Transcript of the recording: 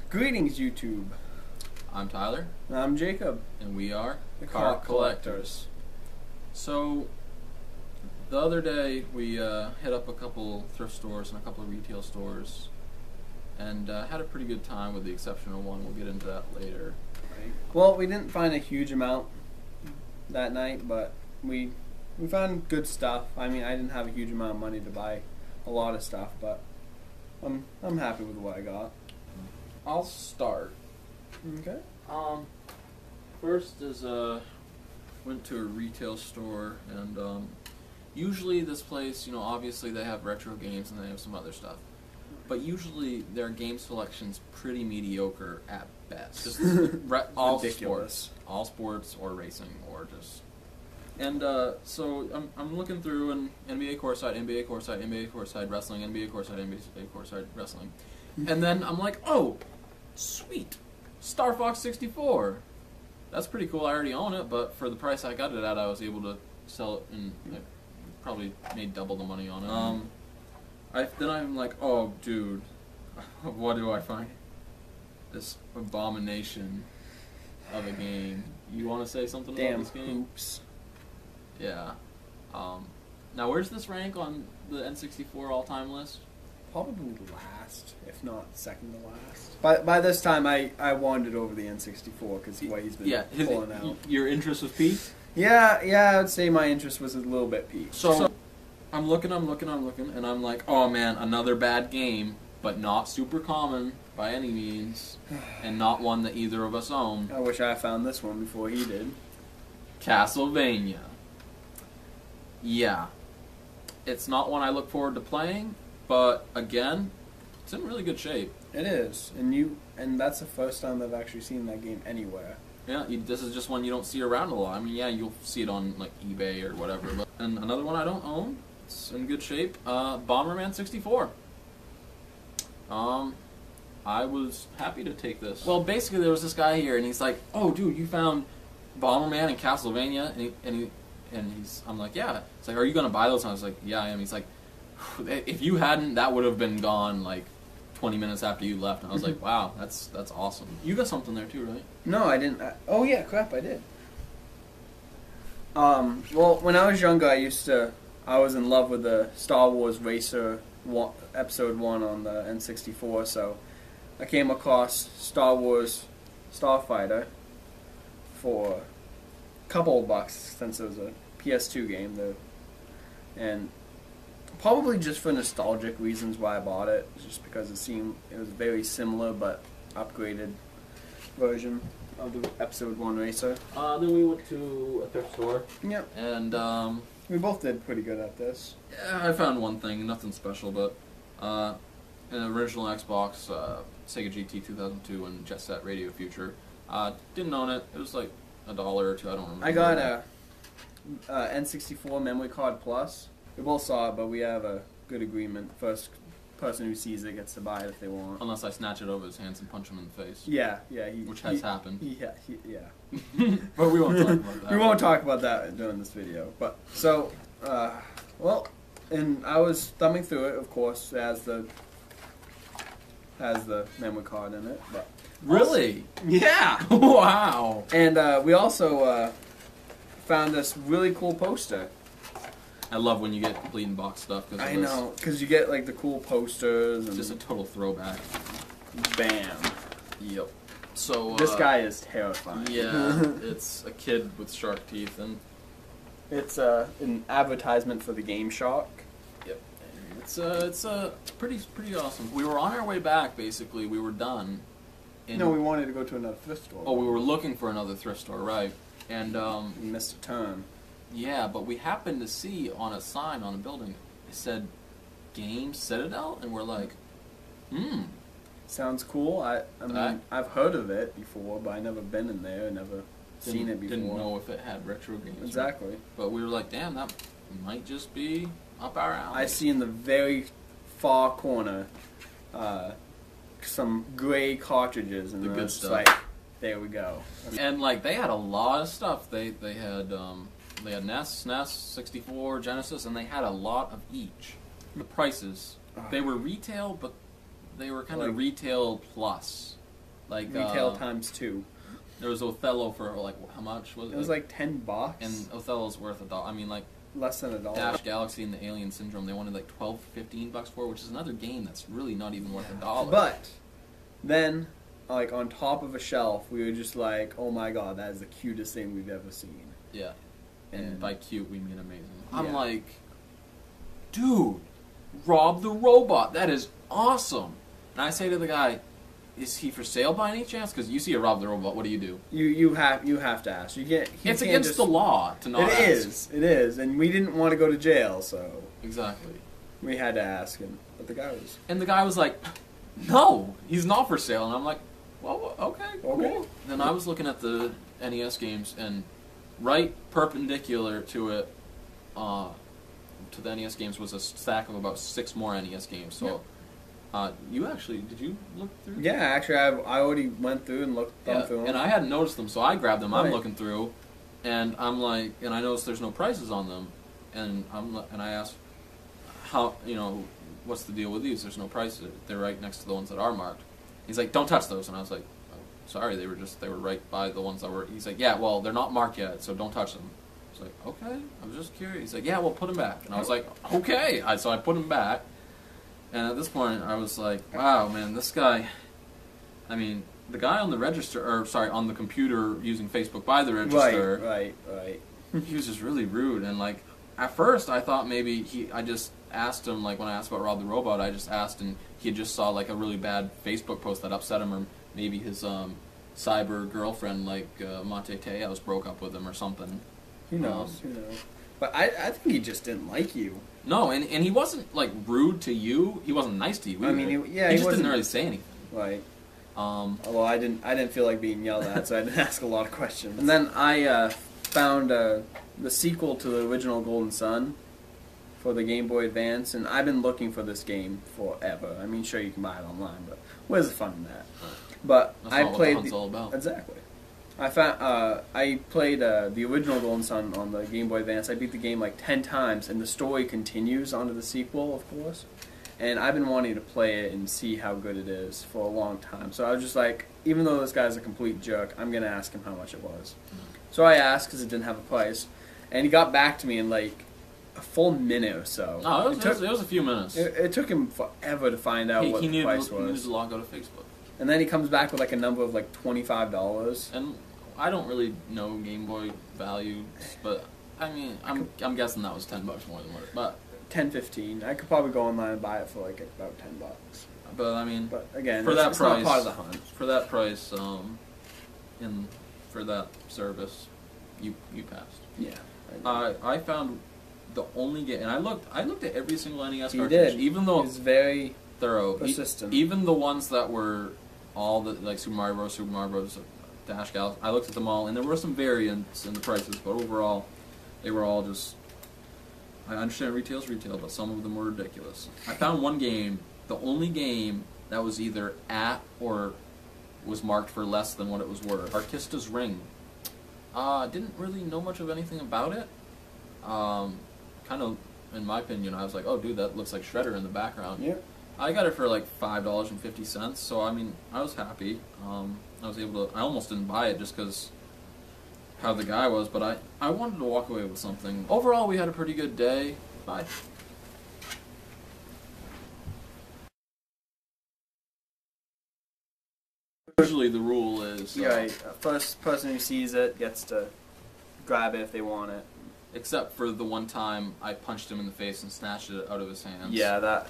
Greetings, YouTube. I'm Tyler. And I'm Jacob. And we are The Cart Collectors. So, the other day we hit up a couple thrift stores and a couple of retail stores and had a pretty good time with the exception of one. We'll get into that later. Right. Well, we didn't find a huge amount that night, but we found good stuff. I mean, I didn't have a huge amount of money to buy a lot of stuff, but I'm happy with what I got. I'll start. Okay. First is went to a retail store, and usually this place, you know, obviously they have retro games and they have some other stuff, but usually their game selection's pretty mediocre at best. Just all sports or racing or just. And so I'm looking through and NBA courtside, NBA courtside, NBA courtside wrestling, NBA courtside, NBA courtside wrestling, and then I'm like, oh, sweet, Star Fox 64. That's pretty cool. I already own it, but for the price I got it at, I was able to sell it, and I probably made double the money on it. Then I'm like, oh, dude, what do I find? This abomination of a game. You want to say something about this game? Hoops. Yeah. Now, where's this rank on the N64 all-time list? Probably last, if not second to last. By this time, I wandered over the N64 because the way he's been pulling out. Your interest was piqued? Yeah, I would say my interest was a little bit piqued. So I'm looking, and I'm like, oh man, another bad game, but not super common by any means, and not one that either of us own. I wish I found this one before he did. Castlevania. Yeah. It's not one I look forward to playing, but again, it's in really good shape. It is, and that's the first time I've actually seen that game anywhere. Yeah, this is just one you don't see around a lot. I mean, yeah, you'll see it on like eBay or whatever. And another one I don't own. It's in good shape. Bomberman 64. I was happy to take this. Well, basically there was this guy here, and he's like, "Oh, dude, you found Bomberman and Castlevania," I'm like, "Yeah." It's like, "Are you gonna buy those?" And I was like, "Yeah, I am." He's like, "If you hadn't, that would have been gone like 20 minutes after you left." And I was like, "Wow, that's awesome." You got something there too, right? No, I didn't. Oh yeah, crap, I did. Well, when I was younger, I was in love with the Star Wars Racer Episode 1 on the N64, so I came across Star Wars Starfighter for a couple of bucks since it was a PS2 game, and probably just for nostalgic reasons why I bought it, just because it was very similar but upgraded version of the Episode 1 Racer. Then we went to a thrift store. Yep. And we both did pretty good at this. Yeah, I found one thing, nothing special, but an original Xbox, Sega GT 2002 and Jet Set Radio Future. Didn't own it. It was like $1 or $2, I don't remember. I got a N64 Memory Card Plus. We both saw it, but we have a good agreement. First person who sees it gets to buy it if they want. Unless I snatch it over his hands and punch him in the face. Yeah. Which has happened. Yeah. But we won't talk about that. We won't talk about that during this video. But so, well, and I was thumbing through it. Of course, it has the memory card in it. But really, yeah. Wow. And we also found this really cool poster. I love when you get complete in box stuff. I know, because you get like the cool posters. And just a total throwback. Bam. Yep. So this guy is terrifying. Yeah, it's a kid with shark teeth, and it's an advertisement for the Game Shark. Yep. It's pretty awesome. We were on our way back. Basically, we were done. No, we wanted to go to another thrift store. Oh, we were looking for another thrift store, right? And we missed a turn. Yeah, but we happened to see on a sign on a building, it said Game Citadel, and we're like, sounds cool. I mean, I've heard of it before, but I never been in there, never seen it before. Didn't know if it had retro games. Exactly. But we were like, damn, that might just be up our alley. I see in the very far corner some gray cartridges, and the good stuff. Like, there we go. And like they had a lot of stuff. They had NES, SNES, 64, Genesis, and they had a lot of each. The prices, they were retail, but they were kind of retail plus. Like retail times 2. There was Othello for like how much was it? It was like $10. And Othello's worth $1. I mean, like less than $1. Dash Galaxy and the Alien Syndrome, they wanted like $12, $15 for, which is another game that's really not even worth $1. But then, like on top of a shelf, we were just like, "Oh my god, that is the cutest thing we've ever seen." Yeah, and by cute we mean amazing. Yeah. I'm like, dude, Rob the Robot, that is awesome. And I say to the guy, is he for sale by any chance? Because you see a Rob the Robot, what do? You have to ask. You get. It's against the law to not ask. It is, and we didn't want to go to jail, so exactly. We had to ask him, but the guy was. And the guy was like, "No, he's not for sale." And I'm like, "Well, okay, cool." Okay. Then I was looking at the NES games, and right perpendicular to it, to the NES games was a stack of about 6 more NES games. So. Yep. Did you look through? Yeah, actually, I already went through and looked through them. And I hadn't noticed them, so I grabbed them. I'm Right. looking through, and I'm like, and I noticed there's no prices on them, and I asked, how, what's the deal with these? There's no prices. They're right next to the ones that are marked. He's like, don't touch those, and I was like, oh, sorry, they were right by the ones that were. He's like, yeah, well, they're not marked yet, so don't touch them. I was like, okay, I was just curious. He's like, yeah, well, put them back, and I was like, okay, so I put them back. And at this point, I was like, wow, man, this guy, I mean, the guy on the on the computer using Facebook by the register. Right. He was just really rude. And, like, at first, I thought maybe I just asked him, like, when I asked about Rob the Robot, I just asked, and he just saw, like, a really bad Facebook post that upset him, or maybe his cyber girlfriend, like, Monte Teos broke up with him or something. Who knows? But I think he just didn't like you. No, and he wasn't, like, rude to you. He wasn't nice to you either. I mean, he just didn't really say anything. Right. Although I didn't feel like being yelled at, so I didn't ask a lot of questions. And then I found the sequel to the original Golden Sun for the Game Boy Advance, and I've been looking for this game forever. I mean, sure, you can buy it online, but where's the fun in that? But That's I not played what the hunt's all about. Exactly. I played the original Golden Sun on the Game Boy Advance. I beat the game like 10 times, and the story continues onto the sequel, of course. And I've been wanting to play it and see how good it is for a long time. So I was just like, even though this guy's a complete jerk, I'm going to ask him how much it was. So I asked because it didn't have a price. And he got back to me in like a full minute or so. No, it was a few minutes. It took him forever to find out what the price was. He needed to log out of Facebook. And then he comes back with like a number of like $25. And I don't really know Game Boy values, but I mean, I'm guessing that was $10 more than what. But 10, 15. I could probably go online and buy it for like about $10. But I mean, but again, for that it's price, not part of the hunt. For that price, for that service, you passed. Yeah. I found the only game, and I looked at every single NES You cartridge, did. even though It's very thorough, persistent. even the ones that were all the like Super Mario Bros. Dash Galaxy. I looked at them all, and there were some variants in the prices, but overall, they were all just. I understand retail's retail, but some of them were ridiculous. I found one game, the only game that was either at or was marked for less than what it was worth. Arkista's Ring. Didn't really know much of anything about it. Kind of, in my opinion, I was like, oh, dude, that looks like Shredder in the background. Yeah. I got it for like $5.50, so I mean, I was happy. I was able to. I almost didn't buy it just because how the guy was, but I wanted to walk away with something. Overall, we had a pretty good day. Bye. Usually, the rule is first person who sees it gets to grab it if they want it. Except for the one time I punched him in the face and snatched it out of his hands. Yeah,